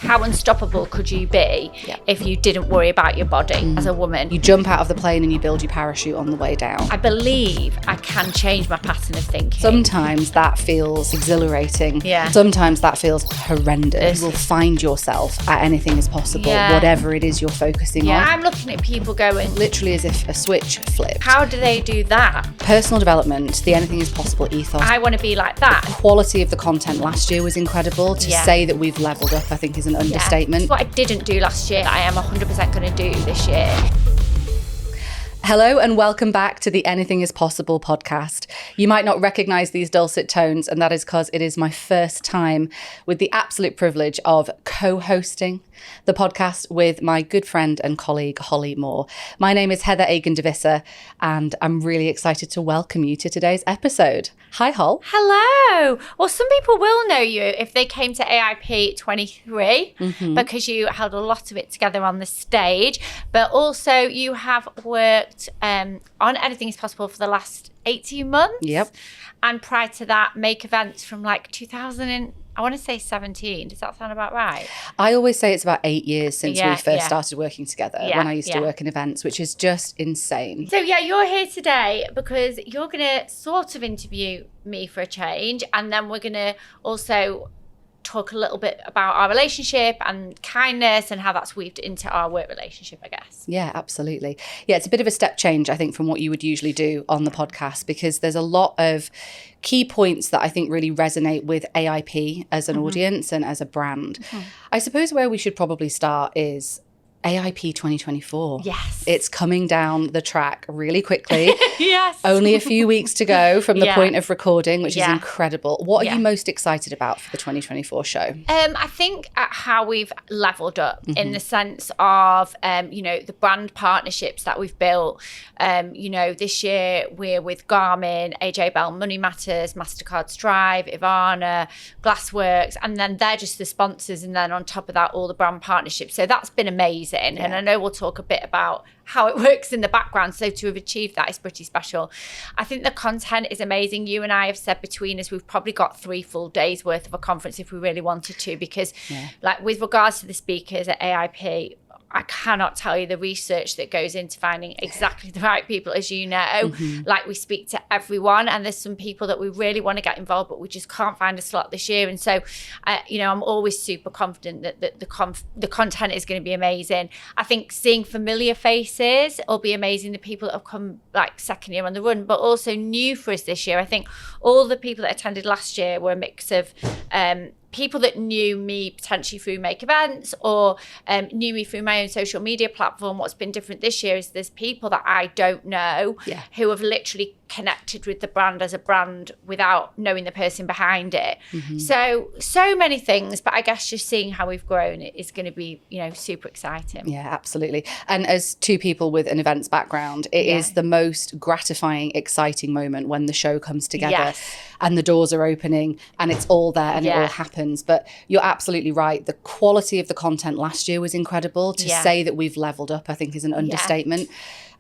How unstoppable could you be if you didn't worry about your body as a woman? You jump out of the plane and you build your parachute on the way down. I believe I can change my pattern of thinking. Sometimes that feels exhilarating. Yeah. Sometimes that feels horrendous. You will find yourself at anything is possible, whatever it is you're focusing on. I'm looking at people going, literally as if a switch flipped. how do they do that? Personal development, the anything is possible ethos. I want to be like that. The quality of the content last year was incredible. To say that we've leveled up, I think, is an understatement. What I didn't do last year, I am 100% going to do this year. Hello and welcome back to the Anything is Possible podcast. You might not recognise these dulcet tones, and that is because it is my first time with the absolute privilege of co-hosting the podcast with my good friend and colleague, Holly Moore. My name is Heather Agan de Visser, and I'm really excited to welcome you to today's episode. Hi, Hol. Hello. Well, some people will know you if they came to AIP 23 because you held a lot of it together on the stage, but also you have worked on Anything is Possible for the last 18 months. Yep. And prior to that, make events from like 2017. Does that sound about right? I always say it's about 8 years since we first started working together when I used to work in events, which is just insane. So you're here today because you're going to sort of interview me for a change, and then we're going to also talk a little bit about our relationship and kindness and how that's weaved into our work relationship, I guess. Yeah, absolutely. Yeah, it's a bit of a step change, I think, from what you would usually do on the podcast, because there's a lot of key points that I think really resonate with AIP as an audience and as a brand. I suppose where we should probably start is AIP 2024. Yes. It's coming down the track really quickly. Yes. Only a few weeks to go from the point of recording, which is incredible. What are you most excited about for the 2024 show? I think at how we've leveled up in the sense of, the brand partnerships that we've built. This year we're with Garmin, AJ Bell, Money Matters, MasterCard, Strive, Ivana, Glassworks, and then they're just the sponsors. And then on top of that, all the brand partnerships. So that's been amazing. And I know we'll talk a bit about how it works in the background. So to have achieved that is pretty special. I think the content is amazing. You and I have said between us, we've probably got 3 full days worth of a conference if we really wanted to, because like with regards to the speakers at AIP, I cannot tell you the research that goes into finding exactly the right people, as you know. Like we speak to everyone, and there's some people that we really want to get involved, but we just can't find a slot this year. And so, I'm always super confident that the content is going to be amazing. I think seeing familiar faces will be amazing. The people that have come like second year on the run, but also new for us this year. I think all the people that attended last year were a mix of people that knew me potentially through Make Events or knew me through my own social media platform. What's been different this year is there's people that I don't know who have literally connected with the brand as a brand without knowing the person behind it. So many things, but I guess just seeing how we've grown is going to be, super exciting. Yeah, absolutely. And as two people with an events background, it is the most gratifying, exciting moment when the show comes together and the doors are opening and it's all there and it all happens. But you're absolutely right. The quality of the content last year was incredible. To say that we've leveled up, I think, is an understatement.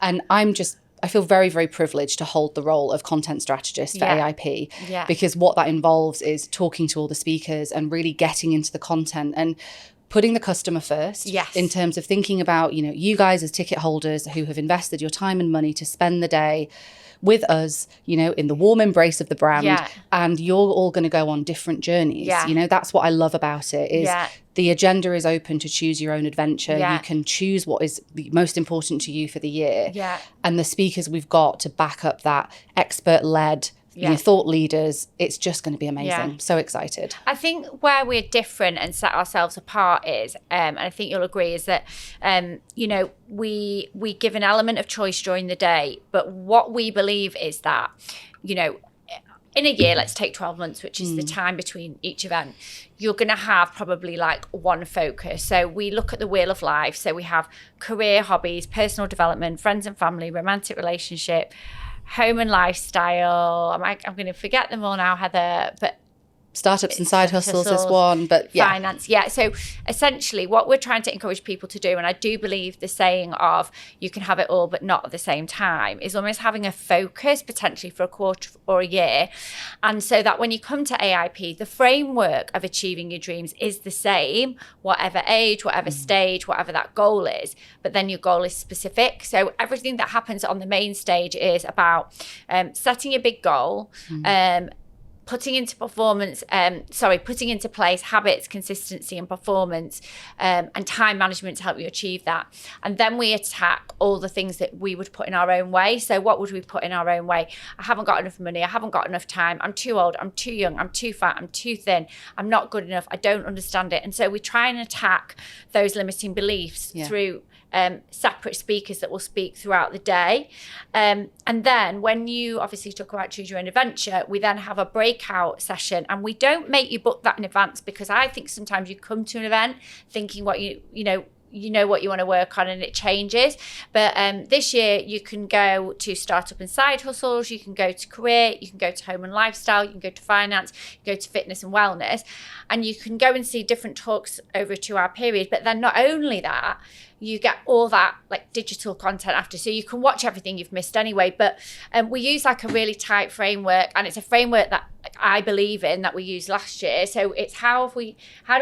And I feel very, very privileged to hold the role of content strategist for AIP because what that involves is talking to all the speakers and really getting into the content and putting the customer first in terms of thinking about, you guys as ticket holders who have invested your time and money to spend the day with us, in the warm embrace of the brand, and you're all going to go on different journeys. That's what I love about it is the agenda is open to choose your own adventure. You can choose what is the most important to you for the year. And the speakers we've got to back up that expert-led thought leaders, it's just going to be amazing. So excited. I think where we're different and set ourselves apart is, and I think you'll agree, is that, we give an element of choice during the day, but what we believe is that, in a year, let's take 12 months, which is the time between each event, you're going to have probably like one focus. So we look at the wheel of life. So we have career, hobbies, personal development, friends and family, romantic relationship, home and lifestyle. I'm going to forget them all now, Heather, but startups and side hustles is one, but finance. Yeah. So essentially what we're trying to encourage people to do, and I do believe the saying of you can have it all but not at the same time, is almost having a focus potentially for a quarter or a year. And so that when you come to AIP, the framework of achieving your dreams is the same, whatever age, whatever stage, whatever that goal is, but then your goal is specific. So everything that happens on the main stage is about setting a big goal, putting into place habits, consistency and performance, and time management to help you achieve that. And then we attack all the things that we would put in our own way. So what would we put in our own way? I haven't got enough money. I haven't got enough time. I'm too old. I'm too young. I'm too fat. I'm too thin. I'm not good enough. I don't understand it. And so we try and attack those limiting beliefs through separate speakers that will speak throughout the day. And then when you obviously talk about choose your own adventure, we then have a breakout session, and we don't make you book that in advance, because I think sometimes you come to an event thinking what you know what you want to work on, and it changes. But this year you can go to startup and side hustles, you can go to career, you can go to home and lifestyle, you can go to finance, you can go to fitness and wellness, and you can go and see different talks over a 2-hour period. But then not only that, you get all that like digital content after, so you can watch everything you've missed anyway. But we use like a really tight framework, and it's a framework that I believe in, that we used last year. So it's how do we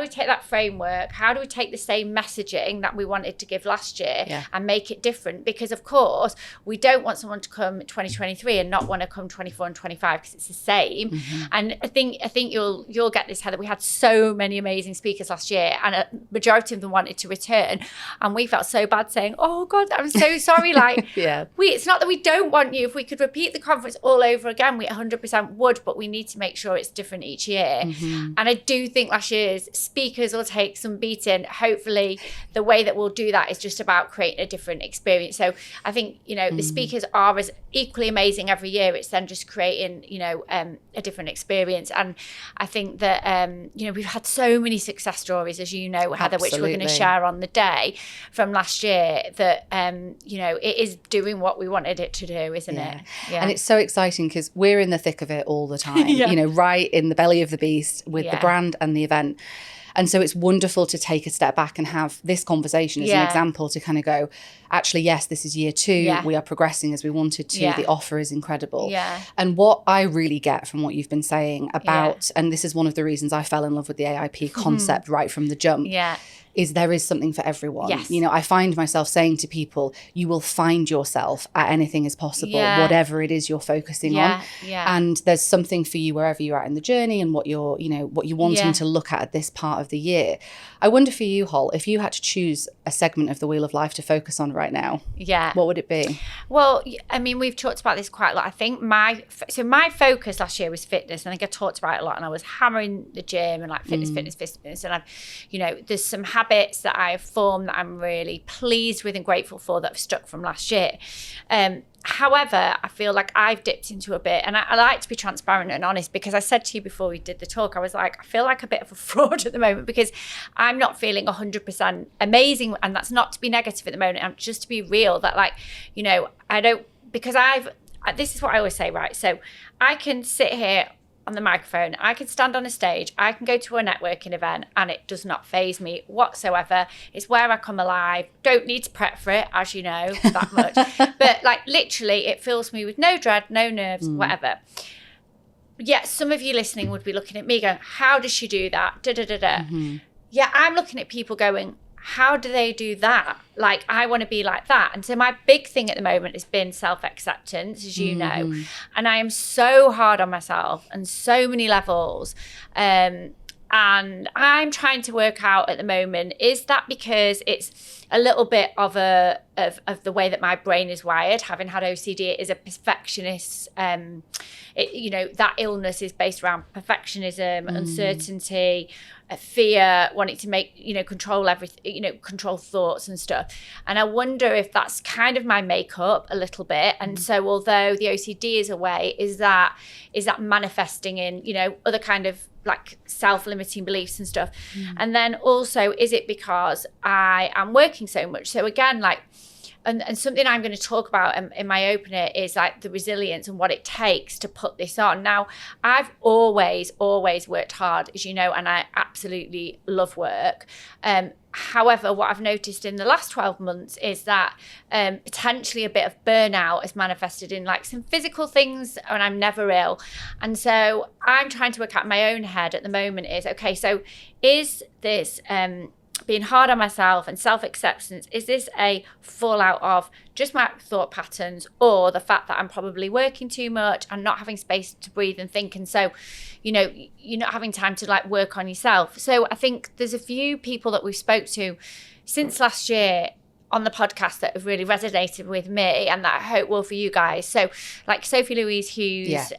take that framework, how do we take the same messaging that we wanted to give last year and make it different? Because of course we don't want someone to come 2023 and not want to come 24 and 25, because it's the same. And I think you'll get this, Heather. We had so many amazing speakers last year, and a majority of them wanted to return, and we felt so bad saying, oh God, I'm so sorry. Like, it's not that we don't want you. If we could repeat the conference all over again, we 100% would, but we need to make sure it's different each year. And I do think last year's speakers will take some beating. Hopefully the way that we'll do that is just about creating a different experience. So I think, the speakers are as equally amazing every year. It's then just creating, a different experience. And I think that, we've had so many success stories, as you know, Heather, which we're going to share on the day from last year, that it is doing what we wanted it to do, isn't it? And it's so exciting because we're in the thick of it all the time, right in the belly of the beast with the brand and the event. And so it's wonderful to take a step back and have this conversation as an example to kind of go, actually, yes, this is year 2. We are progressing as we wanted to. The offer is incredible. And what I really get from what you've been saying about, and this is one of the reasons I fell in love with the AIP concept right from the jump, is there is something for everyone. I find myself saying to people, you will find yourself at anything is possible, whatever it is you're focusing on. And there's something for you wherever you're at in the journey, and what you're wanting to look at this part of the year. I wonder for you, Hol, if you had to choose a segment of the Wheel of Life to focus on right now, what would it be? Well, I mean, we've talked about this quite a lot. I think my focus last year was fitness. I think I talked about it a lot, and I was hammering the gym and like fitness. And I've, there's some habits that I've formed that I'm really pleased with and grateful for that have stuck from last year. However, I feel like I've dipped into a bit, and I like to be transparent and honest, because I said to you before we did the talk, I was like, I feel like a bit of a fraud at the moment, because I'm not feeling 100% amazing. And that's not to be negative at the moment. I'm just to be real that I don't, because this is what I always say, right? So I can sit here on the microphone, I can stand on a stage, I can go to a networking event, and it does not faze me whatsoever. It's where I come alive. Don't need to prep for it, as you know, that much. But like literally it fills me with no dread, no nerves, whatever. Yet some of you listening would be looking at me going, how does she do that? Yeah, I'm looking at people going, how do they do that? Like, I want to be like that. And so my big thing at the moment has been self-acceptance, as you know. And I am so hard on myself on so many levels. And I'm trying to work out at the moment, is that because it's a little bit of the way that my brain is wired, having had OCD, it is a perfectionist, that illness is based around perfectionism, uncertainty, fear, wanting to make, control everything, control thoughts and stuff. And I wonder if that's kind of my makeup a little bit. And so although the OCD is a way, is that manifesting in, other kind of like self-limiting beliefs and stuff. And then also, is it because I am working so much? So again, like, and something I'm going to talk about in my opener is like the resilience and what it takes to put this on. Now, I've always worked hard, as you know, and I absolutely love work. However, what I've noticed in the last 12 months is that potentially a bit of burnout has manifested in like some physical things, and I'm never ill. And so I'm trying to work out in my own head at the moment is, okay, so is this being hard on myself and self-acceptance, is this a fallout of just my thought patterns, or the fact that I'm probably working too much and not having space to breathe and think? And so, you know, you're not having time to like work on yourself. So I think there's a few people that we've spoke to since last year on the podcast that have really resonated with me, and that I hope will for you guys. So like Sophie Louise Hughes,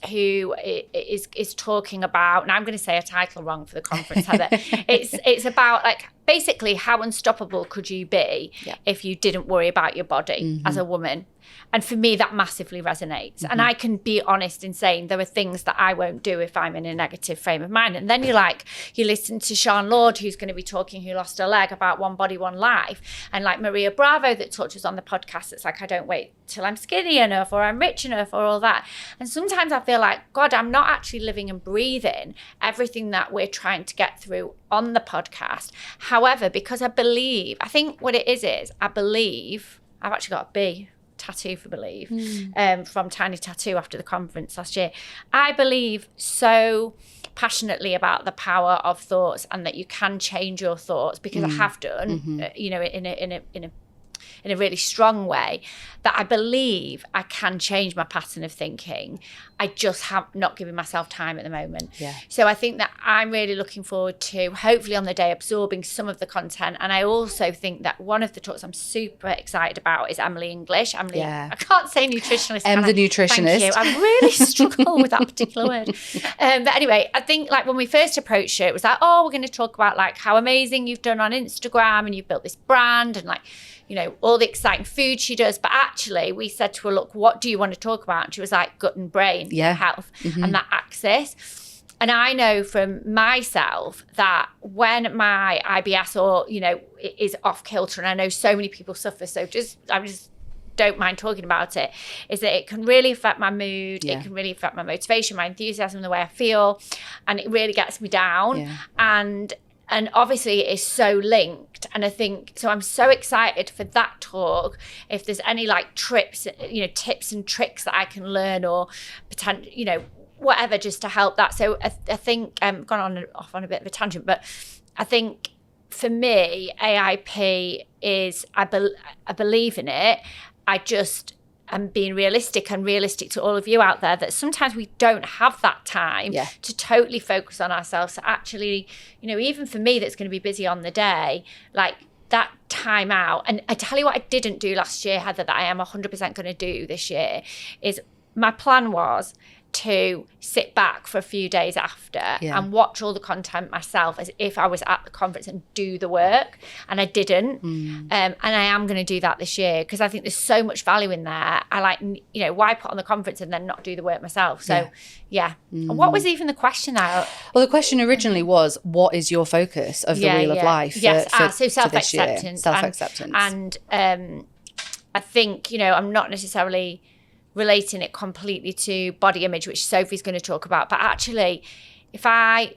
who is talking about, and I'm going to say a title wrong for the conference, Heather. It's about like basically how unstoppable could you be if you didn't worry about your body as a woman. And for me, that massively resonates. And I can be honest in saying there are things that I won't do if I'm in a negative frame of mind. And then you listen to Sian Lord, who's going to be talking, who lost her leg, about one body, one life. And like Maria Bravo that talked to us on the podcast, it's like, I don't wait till I'm skinny enough or I'm rich enough or all that. And sometimes I feel like, God, I'm not actually living and breathing everything that we're trying to get through on the podcast. However, because I think what it is I believe, I've actually got a B tattoo for believe from Tiny Tattoo after the conference last year. I believe so passionately about the power of thoughts, and that you can change your thoughts, because I have done, you know, in a really strong way, that I believe I can change my pattern of thinking. I just have not given myself time at the moment. Yeah. So I think that I'm really looking forward to, hopefully on the day, absorbing some of the content. And I also think that one of the talks I'm super excited about is Emily English. I can't say nutritionist. The nutritionist. Thank you. I really struggle with that particular word. But anyway, I think like when we first approached it, it was like, oh, we're going to talk about like how amazing you've done on Instagram and you've built this brand and like, you know, all the exciting food she does. But actually we said to her, look, what do you want to talk about? And she was like, gut and brain health and that axis. And I know from myself that when my IBS or, you know, is off kilter, and I know so many people suffer, so I just don't mind talking about it, is that it can really affect my mood. It can really affect my motivation, my enthusiasm, the way I feel. And it really gets me down. And obviously it is so linked. And I think, so I'm so excited for that talk. If there's any like tips and tricks that I can learn, or potential, you know, whatever, just to help that. So I think I've gone off on a bit of a tangent, but I think for me, AIP is, I believe in it. I just am being realistic to all of you out there, that sometimes we don't have that time to totally focus on ourselves. So actually, you know, even for me that's going to be busy on the day, like that time out. And I tell you what I didn't do last year, Heather, that I am 100% going to do this year, is my plan was to sit back for a few days after and watch all the content myself as if I was at the conference and do the work. And I didn't. And I am going to do that this year, because I think there's so much value in there. I like, you know, why put on the conference and then not do the work myself? So And what was even the question now? Well, the question originally was, what is your focus of the Wheel of Life? So self-acceptance. Self-acceptance. And I think, you know, I'm not necessarily relating it completely to body image, which Sophie's going to talk about, but actually if I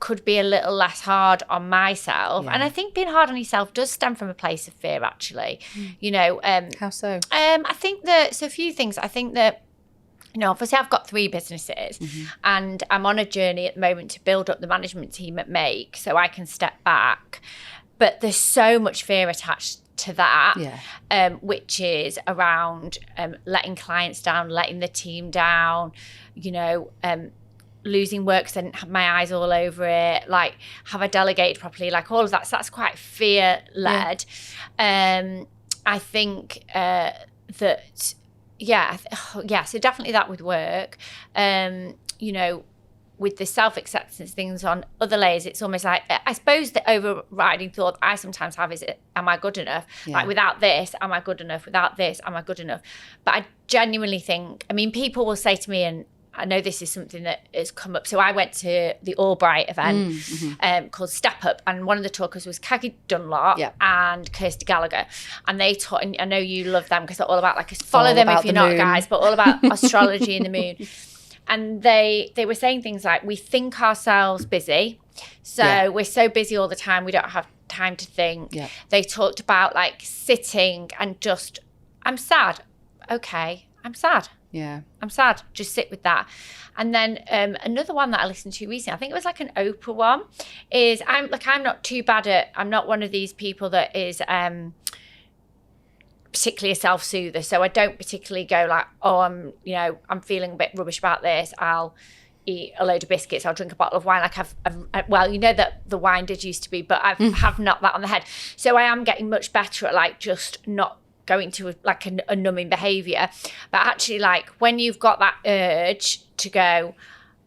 could be a little less hard on myself, and I think being hard on yourself does stem from a place of fear, actually. You know, how so? I think that, so a few things. I think that, you know, obviously I've got 3 businesses and I'm on a journey at the moment to build up the management team at Make so I can step back, but there's so much fear attached to that, which is around letting clients down, letting the team down, you know, losing work because I didn't have my eyes all over it, like have I delegated properly, like all of that. So that's quite fear-led. I think that, so definitely that with work, you know, with the self-acceptance things on other layers, it's almost like, I suppose the overriding thought I sometimes have is, am I good enough? Like without this, am I good enough? Without this, am I good enough? But I genuinely think, I mean, people will say to me, and I know this is something that has come up. So I went to the Albright event called Step Up, and one of the talkers was Caggie Dunlop and Kirsty Gallagher. And they taught, and I know you love them because they're all about like, follow them if you're not, guys, but all about astrology and the moon. And they were saying things like, we think ourselves busy. So we're so busy all the time, we don't have time to think. Yeah. They talked about like sitting and just, I'm sad. Okay, I'm sad. Yeah. I'm sad. Just sit with that. And then another one that I listened to recently, I think it was like an Oprah one, is I'm not too bad at, I'm not one of these people that is particularly a self-soother. So I don't particularly go like, oh, I'm feeling a bit rubbish about this. I'll eat a load of biscuits. I'll drink a bottle of wine. Like well, you know that the wine did used to be, but I have knocked that on the head. So I am getting much better at like just not going to like a numbing behavior. But actually, like when you've got that urge to go,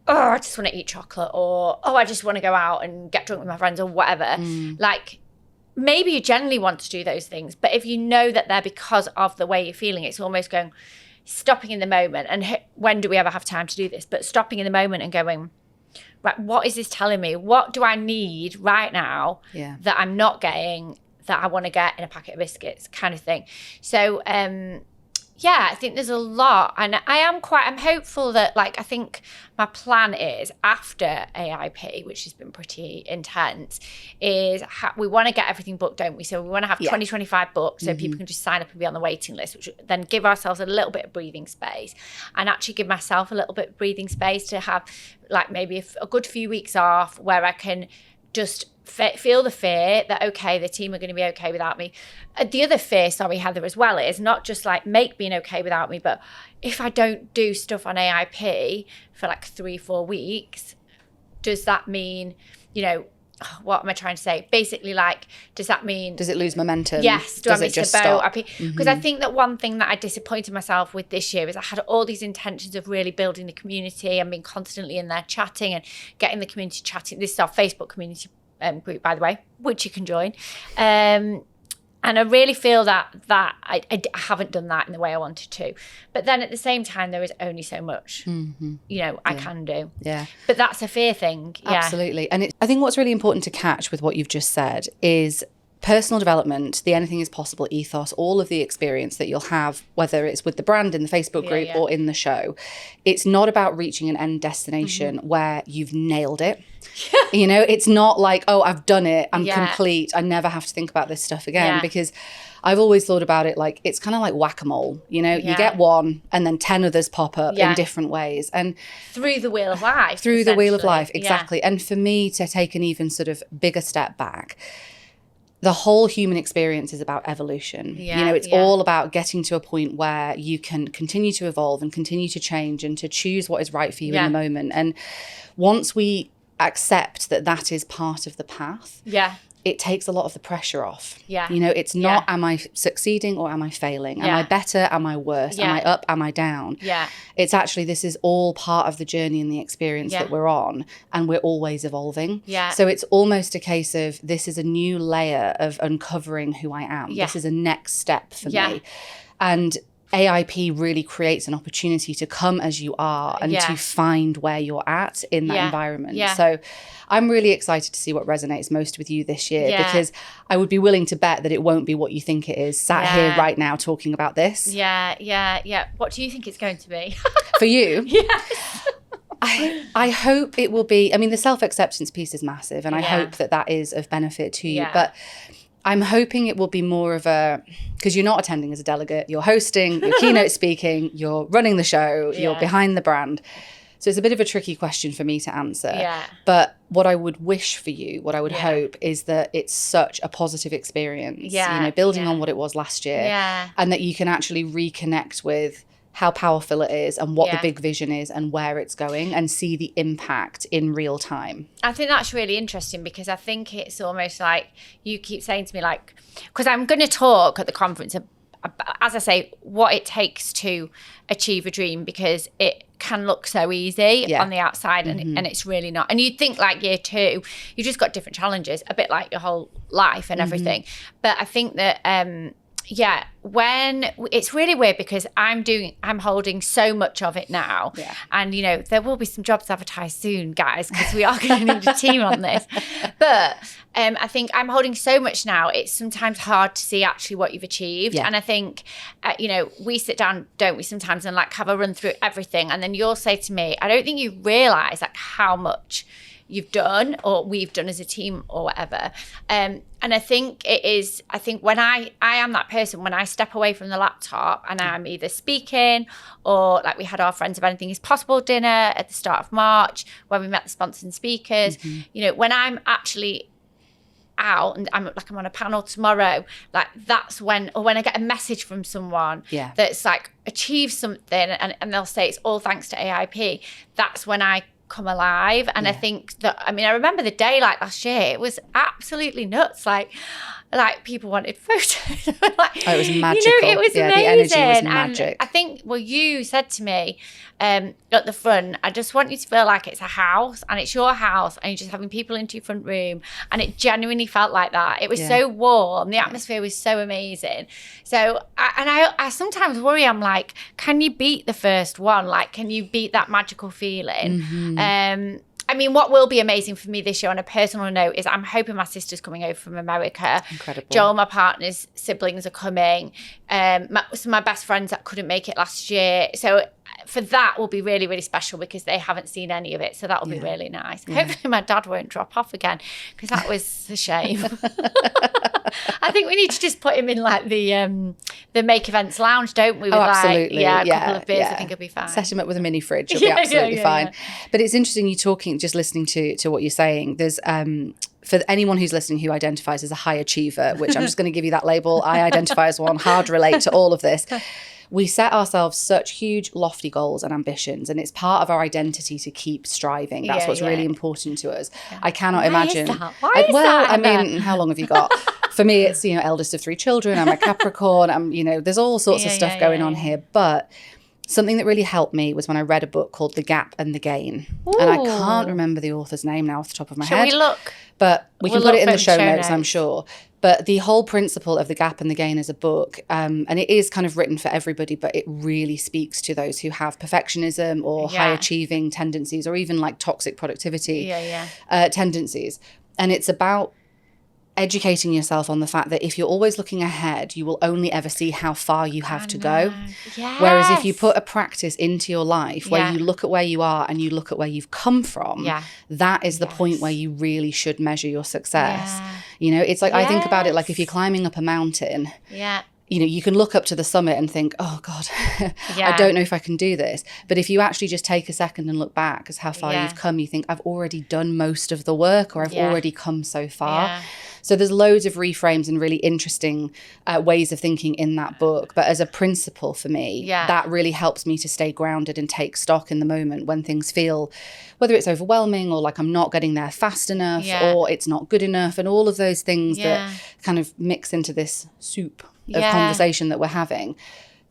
oh, I just want to eat chocolate, or oh, I just want to go out and get drunk with my friends or whatever, like maybe you generally want to do those things, but if you know that they're because of the way you're feeling, it's almost going, stopping in the moment. And when do we ever have time to do this? But stopping in the moment and going, right, what is this telling me? What do I need right now that I'm not getting, that I want to get in a packet of biscuits, kind of thing. So, I think there's a lot. And I'm hopeful that, like, I think my plan is after AIP, which has been pretty intense, is we want to get everything booked, don't we? So we want to have 2025 booked so people can just sign up and be on the waiting list, which then give ourselves a little bit of breathing space, and actually give myself a little bit of breathing space to have like maybe a good few weeks off where I can just feel the fear that, okay, the team are going to be okay without me. The other fear, sorry, Heather, as well, is not just like make being okay without me, but if I don't do stuff on AIP for like 3-4 weeks, does that mean, what am I trying to say? Basically, like, does that mean... Does it lose momentum? Yes. Does it just stop? Because I think that one thing that I disappointed myself with this year is I had all these intentions of really building the community and being constantly in there chatting and getting the community chatting. This is our Facebook community group, by the way, which you can join. And I really feel that I haven't done that in the way I wanted to. But then at the same time, there is only so much, I can do. Yeah. But that's a fear thing. Yeah. Absolutely. And I think what's really important to catch with what you've just said is personal development, the anything is possible ethos, all of the experience that you'll have, whether it's with the brand in the Facebook group or in the show. It's not about reaching an end destination where you've nailed it. It's not like, oh, I've done it, I'm complete, I never have to think about this stuff again, because I've always thought about it like it's kind of like whack-a-mole, you get one and then 10 others pop up in different ways, and through the wheel of life, exactly. And for me to take an even sort of bigger step back, the whole human experience is about evolution. It's all about getting to a point where you can continue to evolve and continue to change and to choose what is right for you in the moment. And once we accept that is part of the path, it takes a lot of the pressure off. It's not, am I succeeding or am I failing? Am I better? Am I worse? Am I up? Am I down? It's actually, this is all part of the journey and the experience that we're on, and we're always evolving. So it's almost a case of, this is a new layer of uncovering who I am. This is a next step for me. And AIP really creates an opportunity to come as you are and to find where you're at in that environment. So I'm really excited to see what resonates most with you this year, because I would be willing to bet that it won't be what you think it is, sat here right now talking about this. What do you think it's going to be? For you? I hope it will be, the self-acceptance piece is massive, and I hope that is of benefit to you. But I'm hoping it will be more of because you're not attending as a delegate, you're hosting, you're keynote speaking, you're running the show, you're behind the brand. So it's a bit of a tricky question for me to answer. But what I would wish for you, what I would hope, is that it's such a positive experience, building on what it was last year, and that you can actually reconnect with how powerful it is and what the big vision is and where it's going, and see the impact in real time. I think that's really interesting, because I think it's almost like you keep saying to me, like, because I'm going to talk at the conference, as I say, what it takes to achieve a dream, because it can look so easy on the outside, and it's really not. And you'd think like year 2, you just got different challenges, a bit like your whole life and everything. But I think that when it's really weird because I'm holding so much of it now. Yeah. And, you know, there will be some jobs advertised soon, guys, because we are going to need a team on this. But I think I'm holding so much now. It's sometimes hard to see actually what you've achieved. Yeah. And I think, you know, we sit down, don't we, sometimes and like have a run through everything. And then you'll say to me, I don't think you realise like how much you've done or we've done as a team or whatever. And I think when I am that person, when I step away from the laptop and I'm either speaking or like we had our Friends of Anything is Possible dinner at the start of March when we met the sponsors and speakers, you know, when I'm actually out and I'm on a panel tomorrow, like that's when, or when I get a message from someone that's like achieved something and they'll say it's all thanks to AIP, that's when I come alive. And I think that, I mean, I remember the day like last year, it was absolutely nuts. Like people wanted photos. Like, it was magical. You know, it was amazing. The energy was magic. And I think, well, you said to me at the front, I just want you to feel like it's a house and it's your house and you're just having people into your front room. And it genuinely felt like that. It was so warm. The atmosphere was so amazing. So, I sometimes worry, I'm like, can you beat the first one? Like, can you beat that magical feeling? I mean, what will be amazing for me this year on a personal note is I'm hoping my sister's coming over from America. Incredible. Joel, my partner's siblings, are coming. Some of my best friends that couldn't make it last year. So for that will be really, really special because they haven't seen any of it. So that will be really nice. Hopefully my dad won't drop off again because that was a shame. I think we need to just put him in like the Make Events lounge, don't we? With absolutely. Like, a couple of beers, I think he'll be fine. Set him up with a mini fridge, he'll be absolutely fine. But it's interesting you talking, just listening to what you're saying. There's for anyone who's listening who identifies as a high achiever, which I'm just going to give you that label, I identify as one, hard relate to all of this. We set ourselves such huge, lofty goals and ambitions, and it's part of our identity to keep striving. That's what's really important to us. I cannot imagine. Why is that? I mean, how long have you got? For me, it's, you know, eldest of 3 children. I'm a Capricorn. You know, there's all sorts of stuff going on here. But something that really helped me was when I read a book called The Gap and the Gain. Ooh. And I can't remember the author's name now off the top of my head. Shall we look? But we can put it in the show notes, I'm sure. But the whole principle of The Gap and the Gain is a book, and it is kind of written for everybody, but it really speaks to those who have perfectionism or high achieving tendencies or even like toxic productivity tendencies. And it's about educating yourself on the fact that if you're always looking ahead, you will only ever see how far you have to go. Yes. Whereas if you put a practice into your life where you look at where you are and you look at where you've come from, that is the point where you really should measure your success. You know, it's like, I think about it like if you're climbing up a mountain, you know, you can look up to the summit and think, oh God, I don't know if I can do this. But if you actually just take a second and look back as how far you've come, you think, I've already done most of the work, or I've already come so far. So there's loads of reframes and really interesting ways of thinking in that book. But as a principle for me, that really helps me to stay grounded and take stock in the moment when things feel, whether it's overwhelming or like I'm not getting there fast enough or it's not good enough, and all of those things that kind of mix into this soup of conversation that we're having.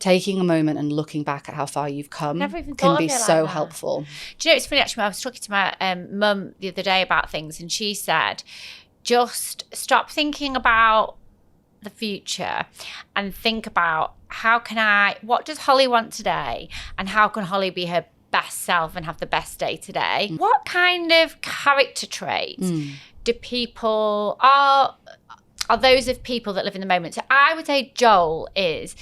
Taking a moment and looking back at how far you've come can be so helpful. Do you know, it's funny actually, I was talking to my mum the other day about things, and she said, just stop thinking about the future and think about what does Holly want today, and how can Holly be her best self and have the best day today? What kind of character traits do people are those of people that live in the moment? So I would say Joel is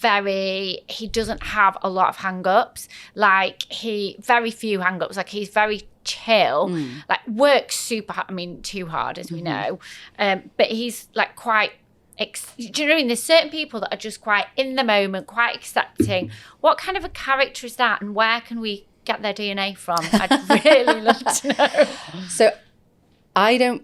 he doesn't have a lot of hang-ups. Like very few hang-ups. Like he's very chill, like works super hard, I mean too hard as we know, but he's like quite do you know what I mean? There's certain people that are just quite in the moment, quite accepting. What kind of a character is that, and where can we get their DNA from? I'd really love to know. So I don't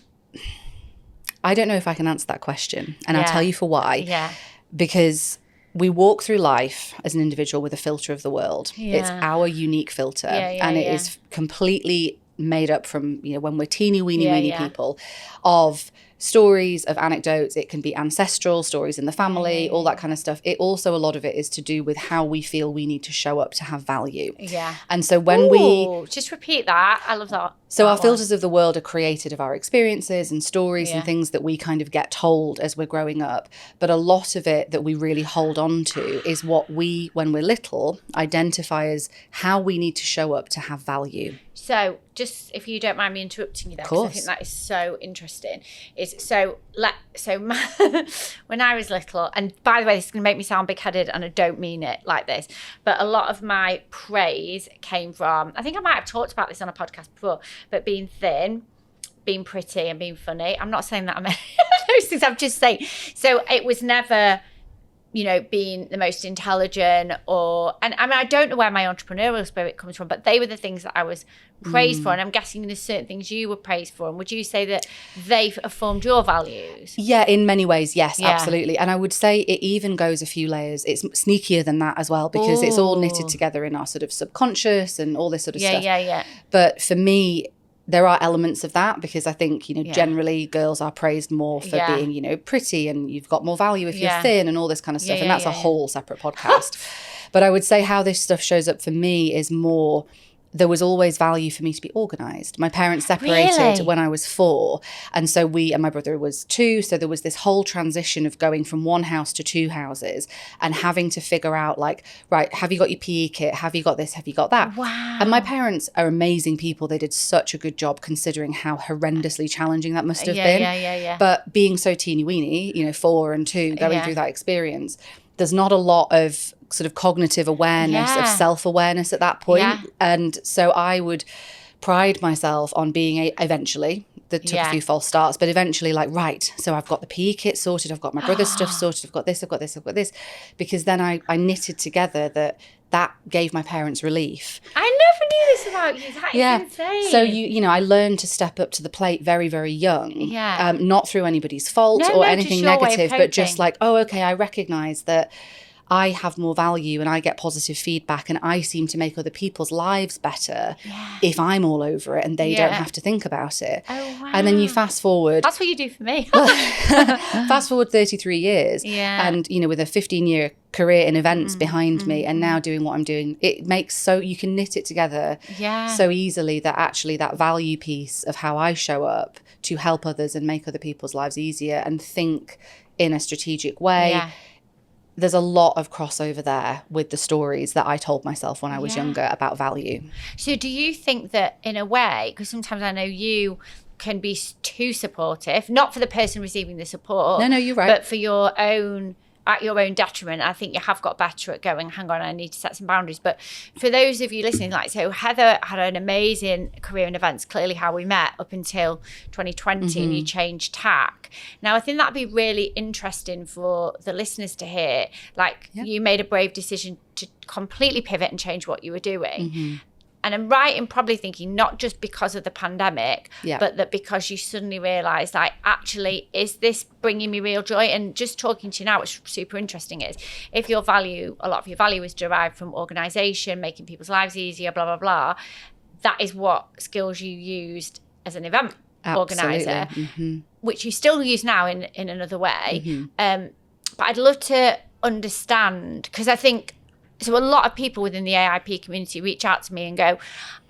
know if I can answer that question, and I'll tell you for why. Because we walk through life as an individual with a filter of the world. It's our unique filter, and it is completely made up from, you know, when we're teeny weeny people, of stories, of anecdotes. It can be ancestral stories in the family, all that kind of stuff. It also, a lot of it is to do with how we feel we need to show up to have value. And so when we just repeat that, I love that. So our filters of the world are created of our experiences and stories and things that we kind of get told as we're growing up. But a lot of it that we really hold on to is what we, when we're little, identify as how we need to show up to have value. So just if you don't mind me interrupting you there, because I think that is so interesting. When I was little, and by the way, this is going to make me sound big-headed and I don't mean it like this, but a lot of my praise came from, I think I might have talked about this on a podcast before, but being thin, being pretty and being funny. I'm not saying that I'm any of those things, I'm just saying. So it was never, you know, being the most intelligent and I mean, I don't know where my entrepreneurial spirit comes from, but they were the things that I was praised for. And I'm guessing there's certain things you were praised for. And would you say that they formed your values? Yeah, in many ways, yes, absolutely. And I would say it even goes a few layers. It's sneakier than that as well, because it's all knitted together in our sort of subconscious and all this sort of stuff. Yeah. But for me, there are elements of that, because I think, you know, generally girls are praised more for being, you know, pretty, and you've got more value if you're thin and all this kind of stuff. And that's a whole separate podcast. But I would say how this stuff shows up for me is more, there was always value for me to be organised. My parents separated when I was 4. And so and my brother was 2. So there was this whole transition of going from one house to 2 houses and having to figure out, like, right, have you got your PE kit? Have you got this? Have you got that? Wow. And my parents are amazing people. They did such a good job considering how horrendously challenging that must have been. Yeah. But being so teeny weeny, you know, 4 and 2, going through that experience, there's not a lot of sort of cognitive awareness, of self-awareness at that point. And so I would pride myself on being eventually, that took a few false starts, but eventually, like, right, so I've got the PE kit sorted, I've got my brother's stuff sorted, I've got this, because then I knitted together that gave my parents relief. I never knew this about you. That is insane. So you know, I learned to step up to the plate very, very young. Not through anybody's fault or anything negative, but just like, oh, okay, I recognize that I have more value and I get positive feedback and I seem to make other people's lives better if I'm all over it and they don't have to think about it. Oh, wow. And then you fast forward. That's what you do for me. Fast forward 33 years and, you know, with a 15-year career in events behind me and now doing what I'm doing, it makes you can knit it together so easily that actually that value piece of how I show up to help others and make other people's lives easier and think in a strategic way. There's a lot of crossover there with the stories that I told myself when I was younger about value. So do you think that in a way, because sometimes I know you can be too supportive, not for the person receiving the support. No, you're right. But for your own, at your own detriment. I think you have got better at going, hang on, I need to set some boundaries. But for those of you listening, like, so Heather had an amazing career in events, clearly how we met up until 2020 and you changed tack. Now, I think that'd be really interesting for the listeners to hear. Like, you made a brave decision to completely pivot and change what you were doing. And I'm right in probably thinking not just because of the pandemic, but that because you suddenly realised, like, actually, is this bringing me real joy? And just talking to you now, what's super interesting is if a lot of your value is derived from organisation, making people's lives easier, blah, blah, blah, that is what skills you used as an event organiser, which you still use now in another way. But I'd love to understand, because I think, so a lot of people within the AIP community reach out to me and go,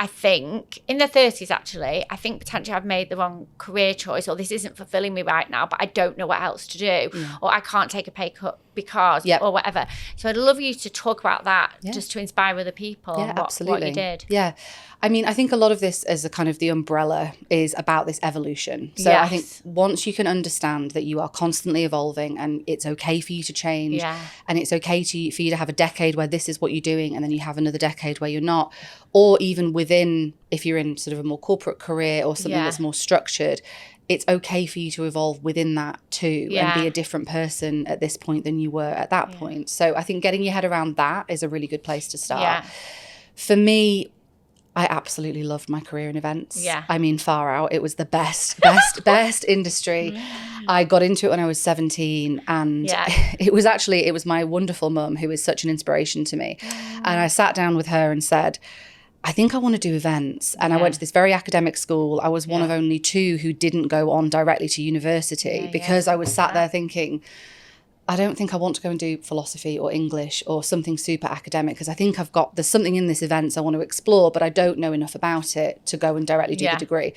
I think, in their 30s actually, I think potentially I've made the wrong career choice, or this isn't fulfilling me right now, but I don't know what else to do, or I can't take a pay cut because, or whatever. So I'd love you to talk about that just to inspire other people what you did. Yeah. I mean, I think a lot of this as a kind of the umbrella is about this evolution. So I think once you can understand that you are constantly evolving and it's okay for you to change and it's okay for you to have a decade where this is what you're doing and then you have another decade where you're not, or even within, if you're in sort of a more corporate career or something that's more structured, it's okay for you to evolve within that too and be a different person at this point than you were at that point. So I think getting your head around that is a really good place to start. For me, I absolutely loved my career in events. I mean, far out. It was the best industry. I got into it when I was 17 and it was my wonderful mum who is such an inspiration to me. And I sat down with her and said, I think I want to do events. And I went to this very academic school. I was one of only 2 who didn't go on directly to university because I was sat there thinking, I don't think I want to go and do philosophy or English or something super academic, because I think there's something in this events I want to explore, but I don't know enough about it to go and directly do the degree.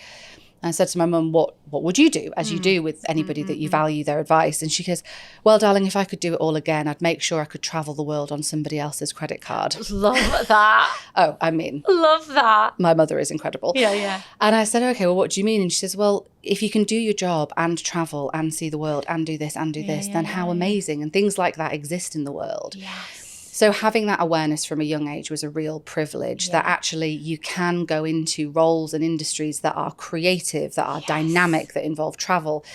And I said to my mum, what would you do, as you do with anybody that you value their advice? And she goes, well, darling, if I could do it all again, I'd make sure I could travel the world on somebody else's credit card. Love that. Oh, I mean. Love that. My mother is incredible. Yeah. And I said, okay, well, what do you mean? And she says, well, if you can do your job and travel and see the world and do this and do this, then how amazing. And things like that exist in the world. Yes. So having that awareness from a young age was a real privilege, that actually you can go into roles and industries that are creative, that are dynamic, that involve travel.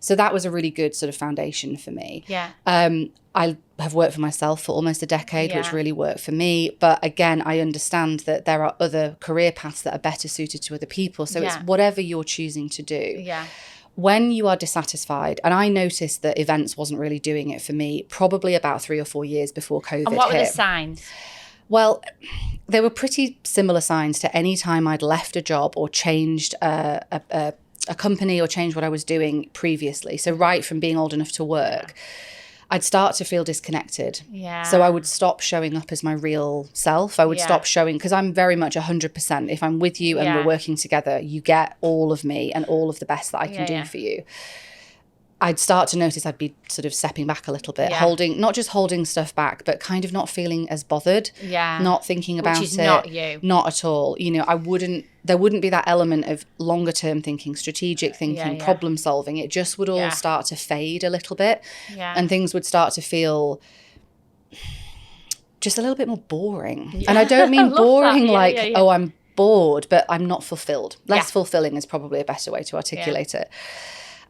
So that was a really good sort of foundation for me. Yeah. I have worked for myself for almost a decade, which really worked for me. But again, I understand that there are other career paths that are better suited to other people. So it's whatever you're choosing to do. Yeah. When you are dissatisfied, and I noticed that events wasn't really doing it for me, probably about 3 or 4 years before COVID hit. And what were the signs? Well, there were pretty similar signs to any time I'd left a job or changed a company or changed what I was doing previously. So right from being old enough to work, I'd start to feel disconnected. Yeah. So I would stop showing up as my real self. I would stop showing, because I'm very much 100%. If I'm with you and we're working together, you get all of me and all of the best that I can do for you. I'd start to notice I'd be sort of stepping back a little bit, not just holding stuff back, but kind of not feeling as bothered, not thinking about Which is it. not you. Not at all. You know, there wouldn't be that element of longer term thinking, strategic thinking, problem solving. It just would all start to fade a little bit, and things would start to feel just a little bit more boring. And I don't mean boring oh, I'm bored, but I'm not fulfilled. Less fulfilling is probably a better way to articulate it.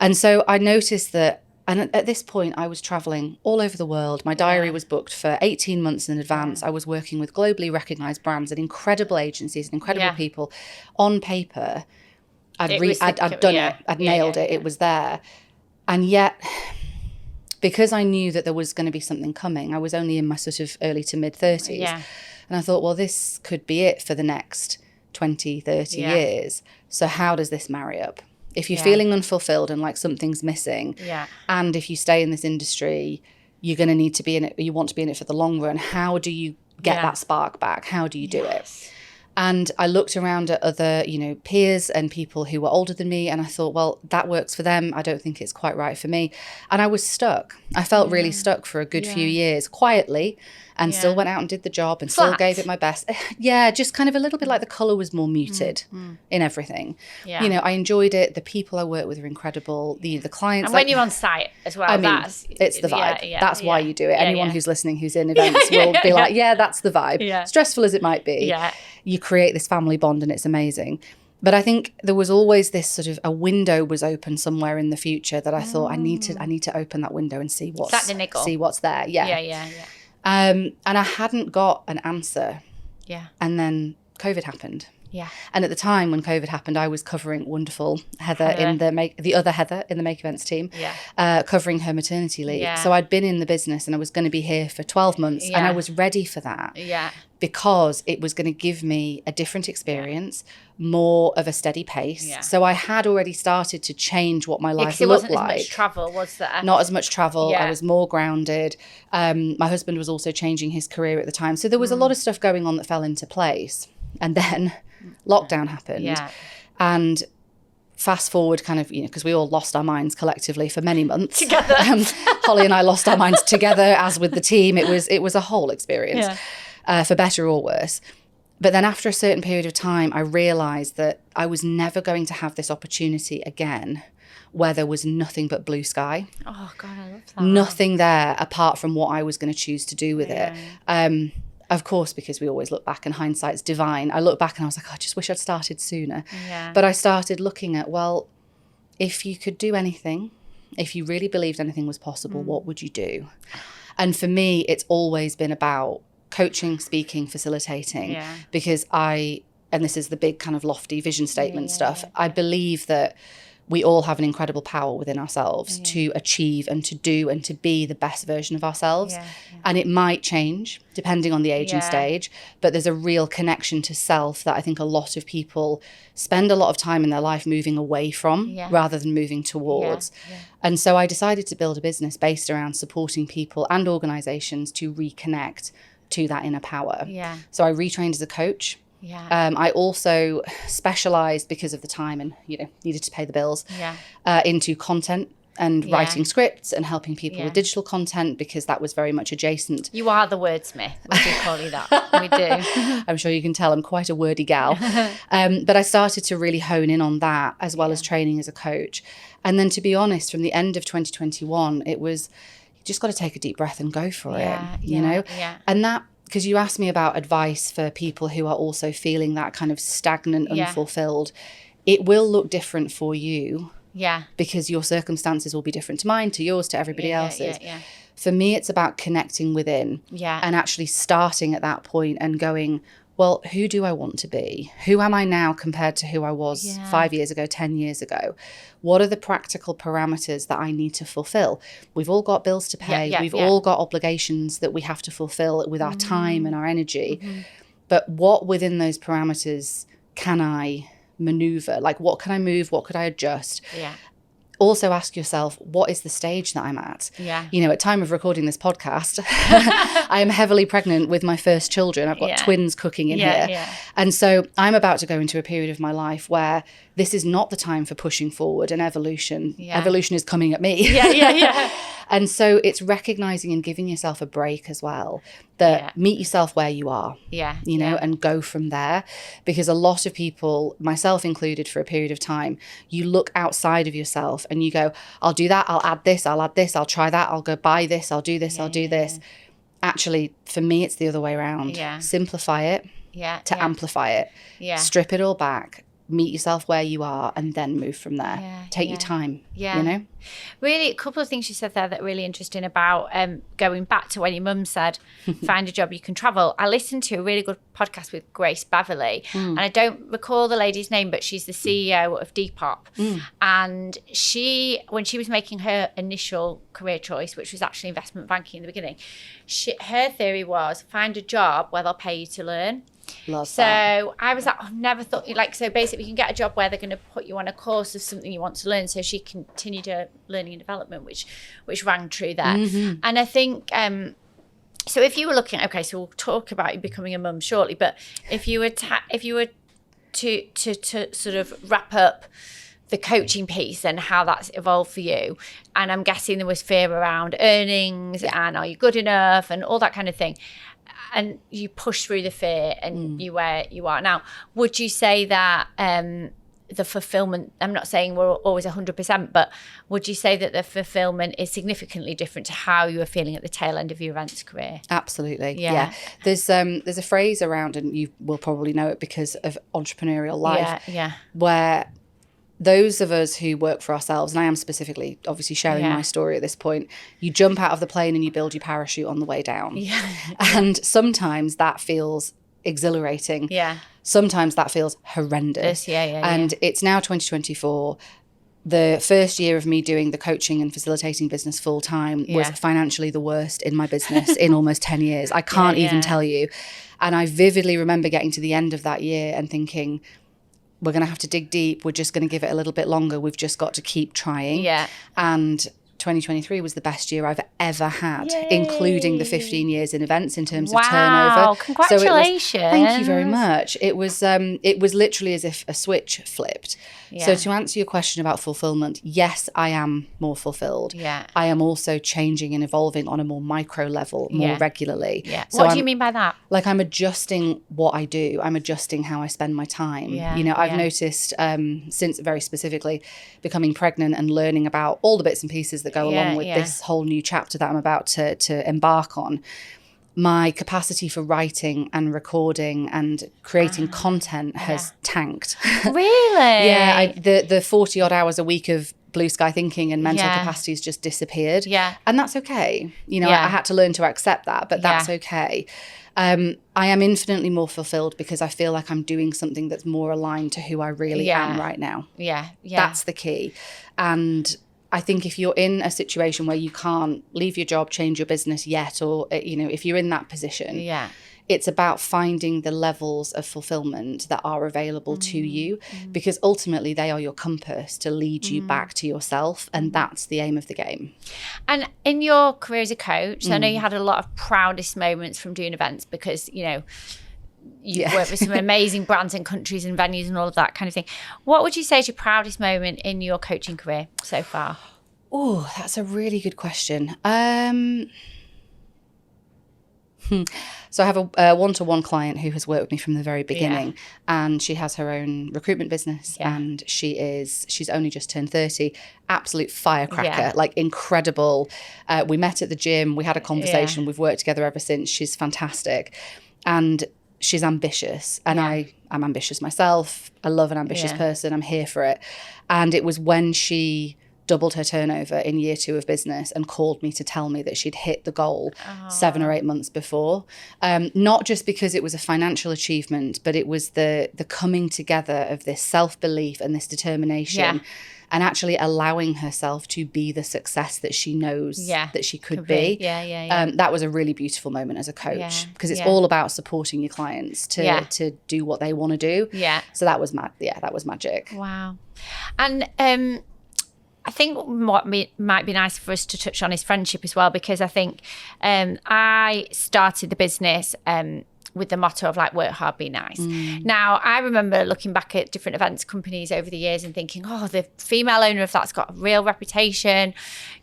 And so I noticed that, and at this point I was traveling all over the world. My diary was booked for 18 months in advance. I was working with globally recognized brands and incredible agencies and incredible people. On paper, I'd done it. I'd nailed it. It was there. And yet, because I knew that there was going to be something coming, I was only in my sort of early to mid 30s. Yeah. And I thought, well, this could be it for the next 20, 30 years. So how does this marry up? If you're feeling unfulfilled and like something's missing, and if you stay in this industry, you're going to need to be in it, you want to be in it for the long run. How do you get that spark back? How do you do it? And I looked around at other, peers and people who were older than me, and I thought, well, that works for them. I don't think it's quite right for me. And I was stuck. I felt really stuck for a good few years, quietly, and still went out and did the job and still gave it my best. Just kind of a little bit like the colour was more muted in everything. Yeah. I enjoyed it. The people I work with are incredible. The clients. And when you're on site as well, it's the vibe. That's why you do it. Anyone who's listening who's in events will be like, that's the vibe. Yeah. Stressful as it might be. Yeah. You create this family bond and it's amazing. But I think there was always this sort of a window was open somewhere in the future that I thought I need to open that window and see what's there. Yeah. And I hadn't got an answer. Yeah. And then COVID happened. Yeah. And at the time when COVID happened, I was covering wonderful Heather in the other Heather in the Make Events team, covering her maternity leave. Yeah. So I'd been in the business and I was going to be here for 12 months and I was ready for that. Yeah. Because it was going to give me a different experience, more of a steady pace. Yeah. So I had already started to change what my life looked like. It wasn't as much travel, was there? Not as much travel. Yeah. I was more grounded. My husband was also changing his career at the time. So there was a lot of stuff going on that fell into place. And then lockdown happened. Yeah. And fast forward kind of, because we all lost our minds collectively for many months. Together. Holly and I lost our minds together, as with the team. It was a whole experience. Yeah. For better or worse. But then after a certain period of time, I realised that I was never going to have this opportunity again where there was nothing but blue sky. Oh, God, I love that. Nothing there apart from what I was going to choose to do with it. Of course, because we always look back and hindsight's divine. I look back and I was like, I just wish I'd started sooner. Yeah. But I started looking at, well, if you could do anything, if you really believed anything was possible, what would you do? And for me, it's always been about coaching, speaking, facilitating, because and this is the big kind of lofty vision statement stuff. I believe that we all have an incredible power within ourselves to achieve and to do and to be the best version of ourselves. And it might change depending on the age and stage, but there's a real connection to self that I think a lot of people spend a lot of time in their life moving away from rather than moving towards. And so I decided to build a business based around supporting people and organizations to reconnect to that inner power. So I retrained as a coach. I also specialized, because of the time and, you know, needed to pay the bills, into content and writing scripts and helping people with digital content, because that was very much adjacent. You are the wordsmith. We do call you that. We do. I'm sure you can tell I'm quite a wordy gal. But I started to really hone in on that, as well as training as a coach. And then, to be honest, from the end of 2021, it was, you just got to take a deep breath and go for it, you know? And that, because you asked me about advice for people who are also feeling that kind of stagnant, unfulfilled, it will look different for you. Because your circumstances will be different to mine, to yours, to everybody else's. For me, it's about connecting within and actually starting at that point and going, well, who do I want to be? Who am I now compared to who I was 5 years ago, 10 years ago? What are the practical parameters that I need to fulfill? We've all got bills to pay. We've all got obligations that we have to fulfill with our time and our energy. But what within those parameters can I maneuver? Like, what can I move? What could I adjust? Also ask yourself, what is the stage that I'm at? You know, at time of recording this podcast, I am heavily pregnant with my first children. I've got twins cooking in here. And so I'm about to go into a period of my life where this is not the time for pushing forward and evolution. Evolution is coming at me. And so it's recognizing and giving yourself a break as well, that meet yourself where you are, you know, and go from there. Because a lot of people, myself included for a period of time, you look outside of yourself and you go, I'll do that, I'll add this, I'll try that, I'll go buy this, I'll do this, I'll do this. Actually, for me, it's the other way around. Simplify it to amplify it. Strip it all back. Meet yourself where you are and then move from there. Take your time, you know? Really, a couple of things you said there that are really interesting about going back to when your mum said, find a job you can travel. I listened to a really good podcast with Grace Beverley, and I don't recall the lady's name, but she's the CEO of Depop. And she, when she was making her initial career choice, which was actually investment banking in the beginning, her theory was find a job where they'll pay you to learn. So I was like, I've never thought, like, so basically you can get a job where they're going to put you on a course of something you want to learn. So she continued her learning and development, which rang true there. And I think, so if you were looking, okay, so we'll talk about you becoming a mum shortly, but if you were to sort of wrap up the coaching piece and how that's evolved for you, and I'm guessing there was fear around earnings and are you good enough and all that kind of thing, and you push through the fear and you where you are now. Would you say that the fulfillment, I'm not saying we're always 100%, but would you say that the fulfillment is significantly different to how you were feeling at the tail end of your events career? Absolutely. Yeah. There's a phrase around, and you will probably know it because of entrepreneurial life, where those of us who work for ourselves, and I am specifically obviously sharing my story at this point, you jump out of the plane and you build your parachute on the way down. And sometimes that feels exhilarating. Sometimes that feels horrendous. And it's now 2024. The first year of me doing the coaching and facilitating business full time was financially the worst in my business in almost 10 years. I can't even tell you. And I vividly remember getting to the end of that year and thinking, we're going to have to dig deep. We're just going to give it a little bit longer. We've just got to keep trying. And 2023 was the best year I've ever had, including the 15 years in events in terms of turnover. Wow, congratulations. So thank you very much. It was literally as if a switch flipped. So to answer your question about fulfillment, yes, I am more fulfilled. I am also changing and evolving on a more micro level more regularly. So what do you mean by that? Like, I'm adjusting what I do. I'm adjusting how I spend my time. You know, I've noticed since very specifically becoming pregnant and learning about all the bits and pieces that go along with this whole new chapter that I'm about to embark on, my capacity for writing and recording and creating content has tanked. Really? The 40 odd hours a week of blue sky thinking and mental capacities just disappeared. And that's okay. You know, I had to learn to accept that, but that's okay. I am infinitely more fulfilled because I feel like I'm doing something that's more aligned to who I really am right now. Yeah. That's the key. And I think if you're in a situation where you can't leave your job, change your business yet, or, if you're in that position, it's about finding the levels of fulfillment that are available to you, because ultimately they are your compass to lead you back to yourself. And that's the aim of the game. And in your career as a coach, so I know you had a lot of proudest moments from doing events because, you've worked with some amazing brands and countries and venues and all of that kind of thing. What would you say is your proudest moment in your coaching career so far? Oh, that's a really good question. So I have a one-to-one client who has worked with me from the very beginning, and she has her own recruitment business, and she's only just turned 30, absolute firecracker, like incredible. We met at the gym, we had a conversation, we've worked together ever since. She's fantastic, and she's ambitious, and I'm ambitious myself. I love an ambitious person. I'm here for it. And it was when she doubled her turnover in year 2 of business and called me to tell me that she'd hit the goal 7 or 8 months before. Not just because it was a financial achievement, but it was the coming together of this self-belief and this determination, and actually allowing herself to be the success that she knows that she could be. That was a really beautiful moment as a coach, because it's all about supporting your clients to do what they want to do. So that was that was magic. Wow. And I think what might be nice for us to touch on is friendship as well, because I think I started the business with the motto of like, work hard, be nice. Now, I remember looking back at different events companies over the years and thinking, oh, the female owner of that's got a real reputation,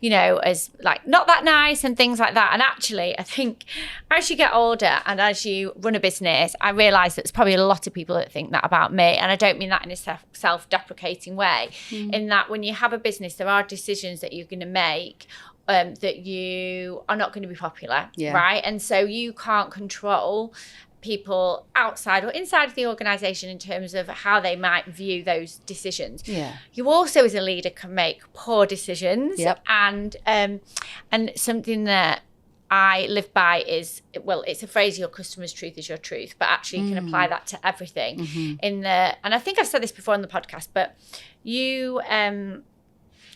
as like not that nice and things like that. And actually, I think as you get older and as you run a business, I realised that there's probably a lot of people that think that about me. And I don't mean that in a self-deprecating way, in that when you have a business, there are decisions that you're going to make that you are not going to be popular, right? And so you can't control people outside or inside of the organisation in terms of how they might view those decisions. You also, as a leader, can make poor decisions. And something that I live by is, well, it's a phrase, your customer's truth is your truth, but actually you can apply that to everything. And I think I've said this before on the podcast, but you...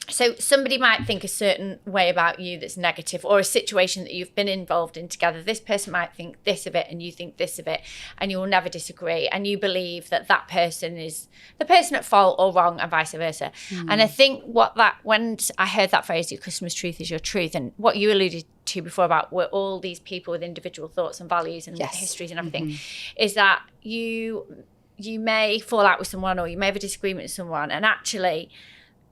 So somebody might think a certain way about you that's negative, or a situation that you've been involved in together. This person might think this of it and you think this of it, and you will never disagree. And you believe that that person is the person at fault or wrong, and vice versa. And I think when I heard that phrase, your customer's truth is your truth, and what you alluded to before about we're all these people with individual thoughts and values and histories and everything, is that you may fall out with someone, or you may have a disagreement with someone, and actually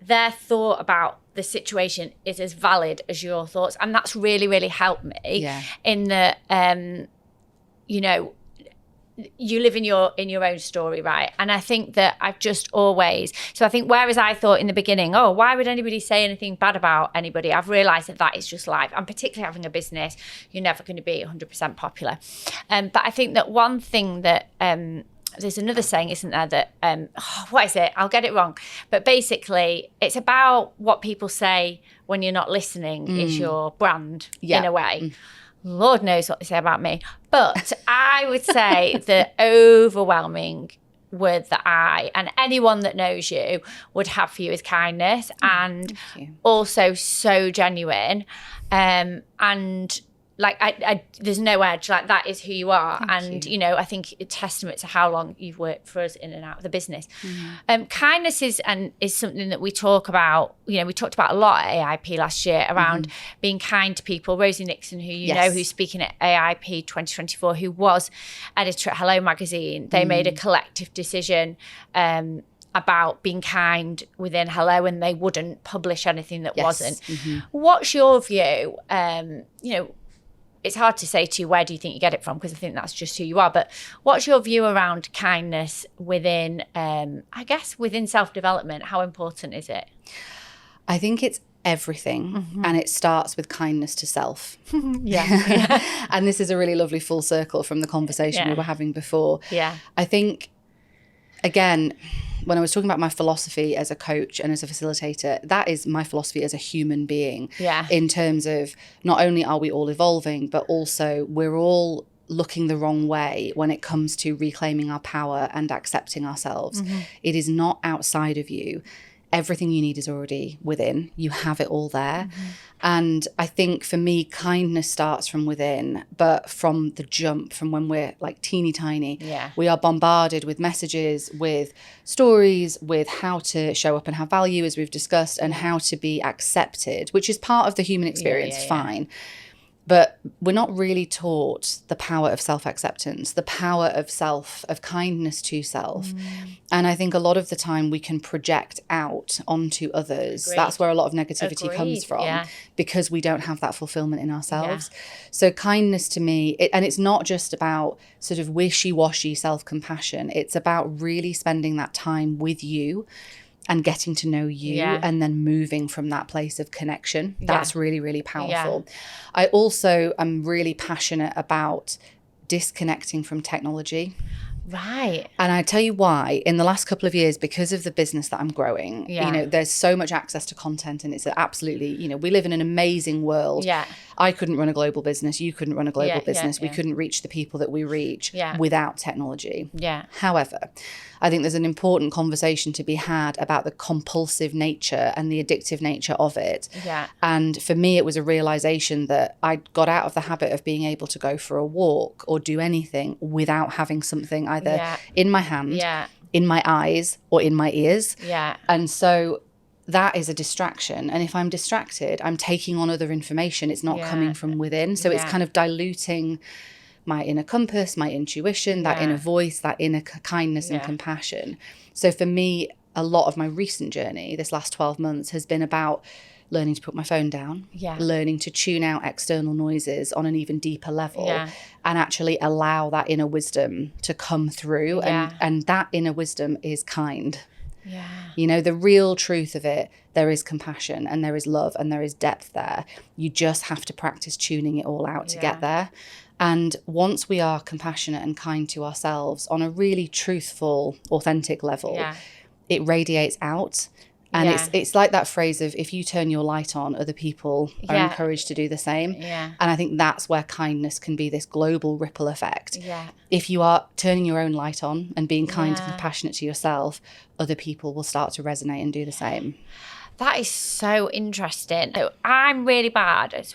their thought about the situation is as valid as your thoughts. And that's really, really helped me in that, you live in your own story, right? And I think that I've just always, so I think whereas I thought in the beginning, oh, why would anybody say anything bad about anybody? I've realised that is just life. And particularly having a business, you're never going to be 100% popular. But I think that one thing that, there's another saying, isn't there, that, what is it? I'll get it wrong. But basically, it's about what people say when you're not listening is your brand, in a way. Lord knows what they say about me. But I would say the overwhelming word that I, and anyone that knows you, would have for you is kindness, and also so genuine. And like I there's no edge, like that is who you are. Thank you. I think a testament to how long you've worked for us in and out of the business. Kindness is something that we talk about, we talked about a lot at AIP last year around being kind to people. Rosie Nixon, who know, who's speaking at AIP 2024, who was editor at Hello Magazine, they made a collective decision about being kind within Hello, and they wouldn't publish anything that wasn't. What's your view? It's hard to say to you, where do you think you get it from? Because I think that's just who you are. But what's your view around kindness within, within self-development? How important is it? I think it's everything. And it starts with kindness to self. And this is a really lovely full circle from the conversation we were having before. I think, again, when I was talking about my philosophy as a coach and as a facilitator, that is my philosophy as a human being. In terms of not only are we all evolving, but also we're all looking the wrong way when it comes to reclaiming our power and accepting ourselves. It is not outside of you. Everything you need is already within. You have it all there. And I think for me, kindness starts from within, but from the jump, from when we're like teeny tiny, we are bombarded with messages, with stories, with how to show up and have value, as we've discussed, and how to be accepted, which is part of the human experience, fine. But we're not really taught the power of self-acceptance, the power of kindness to self. And I think a lot of the time we can project out onto others. Agreed. That's where a lot of negativity comes from, because we don't have that fulfillment in ourselves. So kindness to me, and it's not just about sort of wishy-washy self-compassion. It's about really spending that time with you and getting to know you, and then moving from that place of connection. That's really, really powerful. I also am really passionate about disconnecting from technology. Right. And I tell you why. In the last couple of years, because of the business that I'm growing, you know, there's so much access to content, and it's absolutely, you know, we live in an amazing world. I couldn't run a global business. You couldn't run a global business. We couldn't reach the people that we reach without technology. However, I think there's an important conversation to be had about the compulsive nature and the addictive nature of it. And for me, it was a realization that I got out of the habit of being able to go for a walk or do anything without having something either in my hand, in my eyes, or in my ears. And so that is a distraction. And if I'm distracted, I'm taking on other information. It's not coming from within. So it's kind of diluting my inner compass, my intuition, that inner voice, that inner kindness and compassion. So for me, a lot of my recent journey, this last 12 months, has been about learning to put my phone down, learning to tune out external noises on an even deeper level, and actually allow that inner wisdom to come through. And that inner wisdom is kind. You know, the real truth of it, there is compassion and there is love and there is depth there. You just have to practice tuning it all out to get there. And once we are compassionate and kind to ourselves on a really truthful, authentic level, it radiates out. And it's like that phrase of, if you turn your light on, other people are encouraged to do the same. And I think that's where kindness can be this global ripple effect. If you are turning your own light on and being kind and compassionate to yourself, other people will start to resonate and do the same. That is so interesting. So I'm really bad at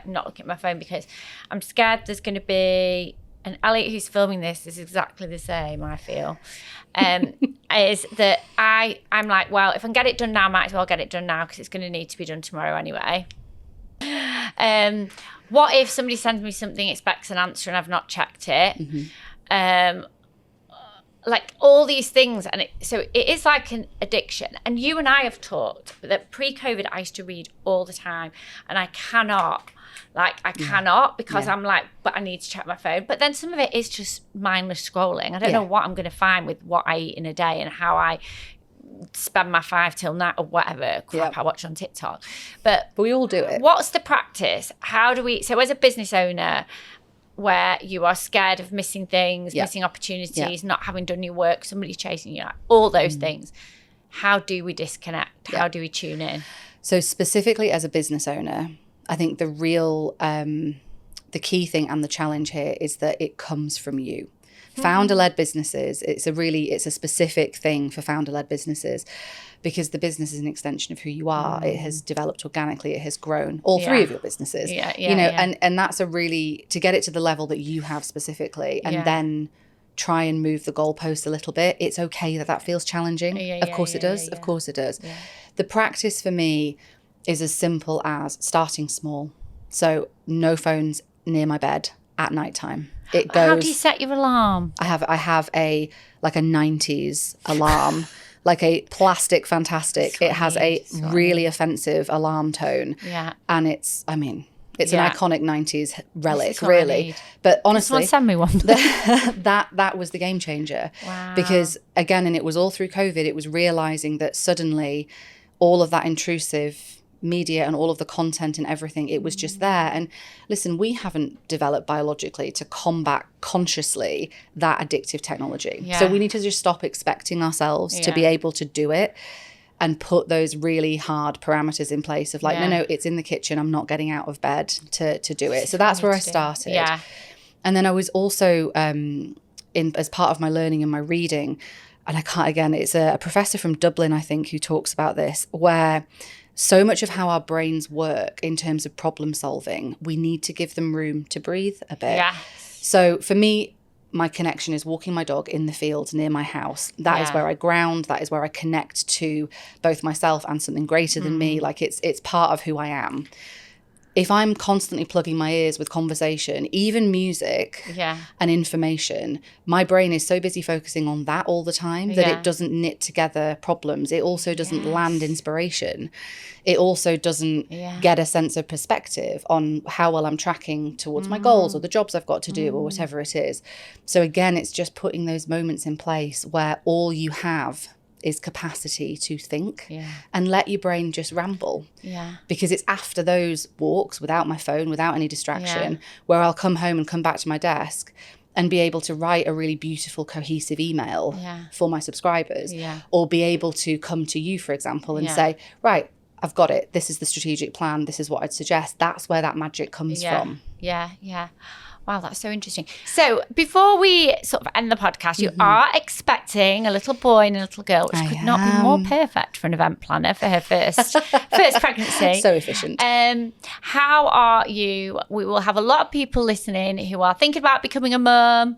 not looking at my phone, because I'm scared there's going to be, and Elliot, who's filming this, is exactly the same, I feel, is that I'm like, well, if I can get it done now, I might as well get it done now, because it's going to need to be done tomorrow anyway. What if somebody sends me something, expects an answer, and I've not checked it? Like all these things. And so it is like an addiction. And you and I have talked that pre-COVID, I used to read all the time, and I cannot, because I'm like, but I need to check my phone. But then some of it is just mindless scrolling. I don't know what I'm going to find with what I eat in a day and how I spend my 5 till 9 or whatever crap I watch on TikTok. But we all do it. What's the practice? How do we, so as a business owner, where you are scared of missing things, missing opportunities, not having done your work, somebody chasing you, like all those things, how do we disconnect? How do we tune in? So specifically as a business owner, I think the real, the key thing and the challenge here is that it comes from you. Founder-led businesses, it's a specific thing for founder-led businesses, because the business is an extension of who you are. It has developed organically. It has grown. All three of your businesses, and that's a really, to get it to the level that you have specifically, and then try and move the goalpost a little bit. It's okay that feels challenging. Of course it does. Of course it does. The practice for me is as simple as starting small. So no phones near my bed at nighttime. It goes. How do you set your alarm? I have a 90s alarm, like a plastic fantastic. It has a really offensive alarm tone. And it's an iconic 90s relic, really. But honestly, send me one. that was the game changer. Wow. Because again, and it was all through COVID, it was realizing that suddenly all of that intrusive media and all of the content and everything, it was just there. And listen, we haven't developed biologically to combat consciously that addictive technology. So we need to just stop expecting ourselves to be able to do it, and put those really hard parameters in place of like, no, it's in the kitchen. I'm not getting out of bed to do it. So that's where I started. And then I was also as part of my learning and my reading, and I can't, again, it's a professor from Dublin, I think, who talks about this, where so much of how our brains work in terms of problem solving, we need to give them room to breathe a bit. Yes. So for me, my connection is walking my dog in the fields near my house. That is where I ground. That is where I connect to both myself and something greater than me. Like it's part of who I am. If I'm constantly plugging my ears with conversation, even music and information, my brain is so busy focusing on that all the time that it doesn't knit together problems. It also doesn't land inspiration. It also doesn't get a sense of perspective on how well I'm tracking towards my goals or the jobs I've got to do or whatever it is. So again, it's just putting those moments in place where all you have is capacity to think and let your brain just ramble. Because it's after those walks without my phone, without any distraction, where I'll come home and come back to my desk and be able to write a really beautiful, cohesive email for my subscribers, or be able to come to you, for example, and say, right, I've got it. This is the strategic plan. This is what I'd suggest. That's where that magic comes from. Wow, that's so interesting. So before we sort of end the podcast, you are expecting a little boy and a little girl, which could not be more perfect for an event planner for her first pregnancy. So efficient. How are you? We will have a lot of people listening who are thinking about becoming a mum,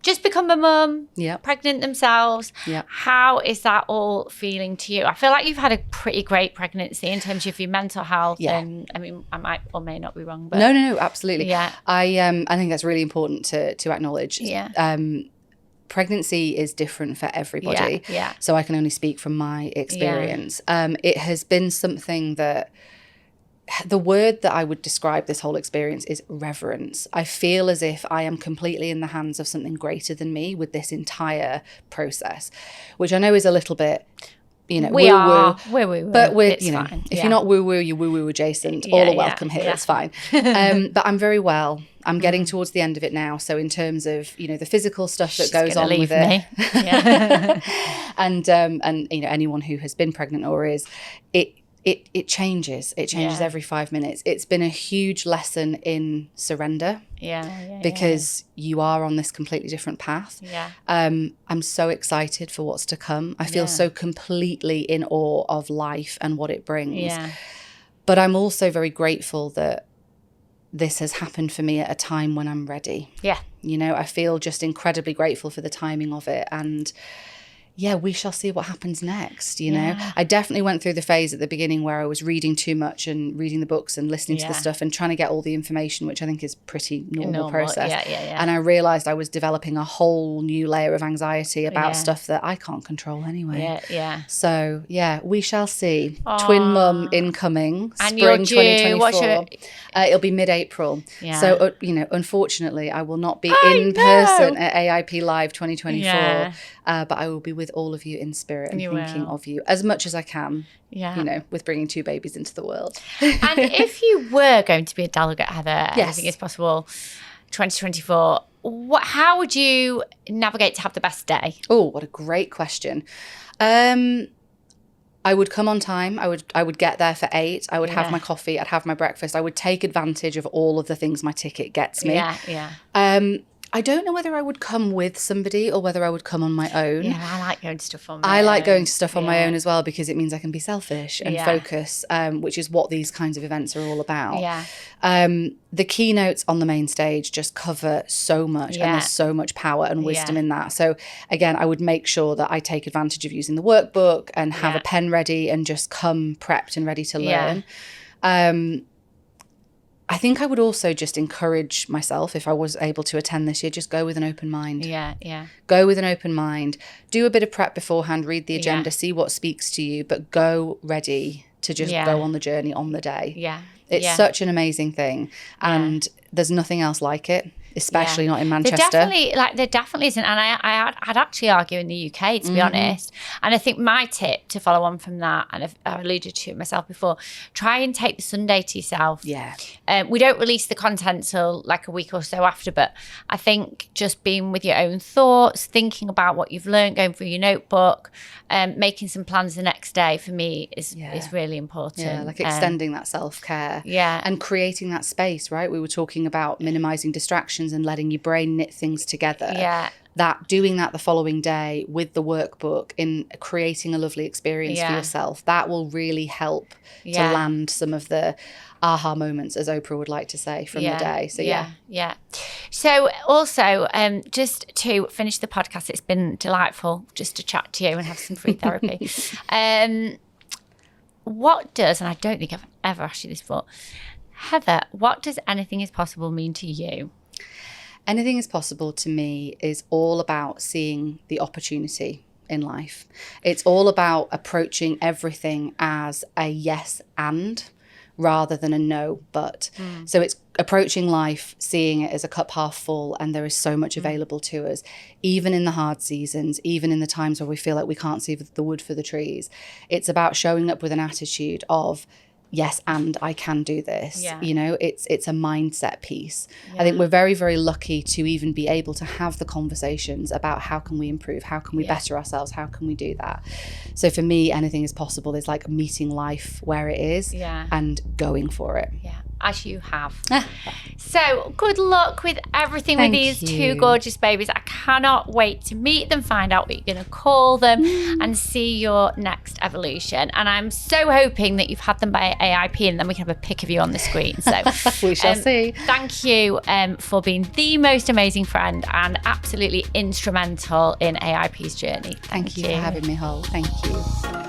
just become a mum, pregnant themselves. How is that all feeling to you? I feel like you've had a pretty great pregnancy in terms of your mental health. And I mean, I might or may not be wrong, but no, absolutely. I think that's really important to acknowledge. Pregnancy is different for everybody. So I can only speak from my experience. It has been something that, the word that I would describe this whole experience is reverence. I feel as if I am completely in the hands of something greater than me with this entire process, which I know is a little bit, woo-woo. But we're, fine. If you're not woo-woo, you're woo-woo adjacent. All are welcome here. It's fine. But I'm very well. I'm getting towards the end of it now. So in terms of, the physical stuff that goes on with it. and anyone who has been pregnant or is, it changes. It changes every 5 minutes. It's been a huge lesson in surrender. Because you are on this completely different path. I'm so excited for what's to come. I feel so completely in awe of life and what it brings. But I'm also very grateful that this has happened for me at a time when I'm ready. I feel just incredibly grateful for the timing of it. And we shall see what happens next, I definitely went through the phase at the beginning where I was reading too much and reading the books and listening to the stuff and trying to get all the information, which I think is pretty normal process. And I realised I was developing a whole new layer of anxiety about stuff that I can't control anyway. So, we shall see. Aww. Twin mum incoming, and spring 2024. It'll be mid-April. So, unfortunately, I will not be in person at AIP Live 2024. But I will be with all of you in spirit and thinking of you as much as I can, with bringing 2 babies into the world. And if you were going to be a delegate, Heather, anything is possible, 2024, how would you navigate to have the best day? Oh, what a great question. I would come on time. I would get there for 8. I would have my coffee. I'd have my breakfast. I would take advantage of all of the things my ticket gets me. I don't know whether I would come with somebody or whether I would come on my own. I like going to stuff on my own. I like going to stuff on my own as well, because it means I can be selfish and focus, which is what these kinds of events are all about. The keynotes on the main stage just cover so much, and there's so much power and wisdom in that. So again, I would make sure that I take advantage of using the workbook and have a pen ready and just come prepped and ready to learn. I think I would also just encourage myself, if I was able to attend this year, just go with an open mind. Go with an open mind. Do a bit of prep beforehand, read the agenda, see what speaks to you, but go ready to just go on the journey on the day. It's such an amazing thing. And there's nothing else like it. especially not in Manchester. There definitely isn't. And I'd actually argue in the UK, to be honest. And I think my tip to follow on from that, and I've alluded to it myself before, try and take the Sunday to yourself. Yeah. We don't release the content till like a week or so after, but I think just being with your own thoughts, thinking about what you've learned, going through your notebook, making some plans the next day for me is really important. Yeah, like extending that self-care. Yeah. And creating that space, right? We were talking about minimizing distractions and letting your brain knit things together. Yeah. Doing that the following day with the workbook, in creating a lovely experience for yourself, that will really help to land some of the aha moments, as Oprah would like to say, from the day. So yeah. So also, just to finish the podcast, it's been delightful just to chat to you and have some free therapy. What does, and I don't think I've ever asked you this before, Heather, what does anything is possible mean to you? Anything is possible to me is all about seeing the opportunity in life. It's all about approaching everything as a yes and rather than a no but. So it's approaching life, seeing it as a cup half full, and there is so much available to us, even in the hard seasons, even in the times where we feel like we can't see the wood for the trees. It's about showing up with an attitude of, yes, and I can do this. You know, it's a mindset piece. I think we're very, very lucky to even be able to have the conversations about how can we improve, how can we better ourselves, how can we do that. So for me, anything is possible is like meeting life where it is and going for it. Yeah, as you have. So good luck with everything with these two gorgeous babies. I cannot wait to meet them, find out what you're going to call them and see your next evolution. And I'm so hoping that you've had them by AIP and then we can have a pic of you on the screen. So we shall see. Thank you for being the most amazing friend and absolutely instrumental in AIP's journey. Thank you for having me, Hol. Thank you.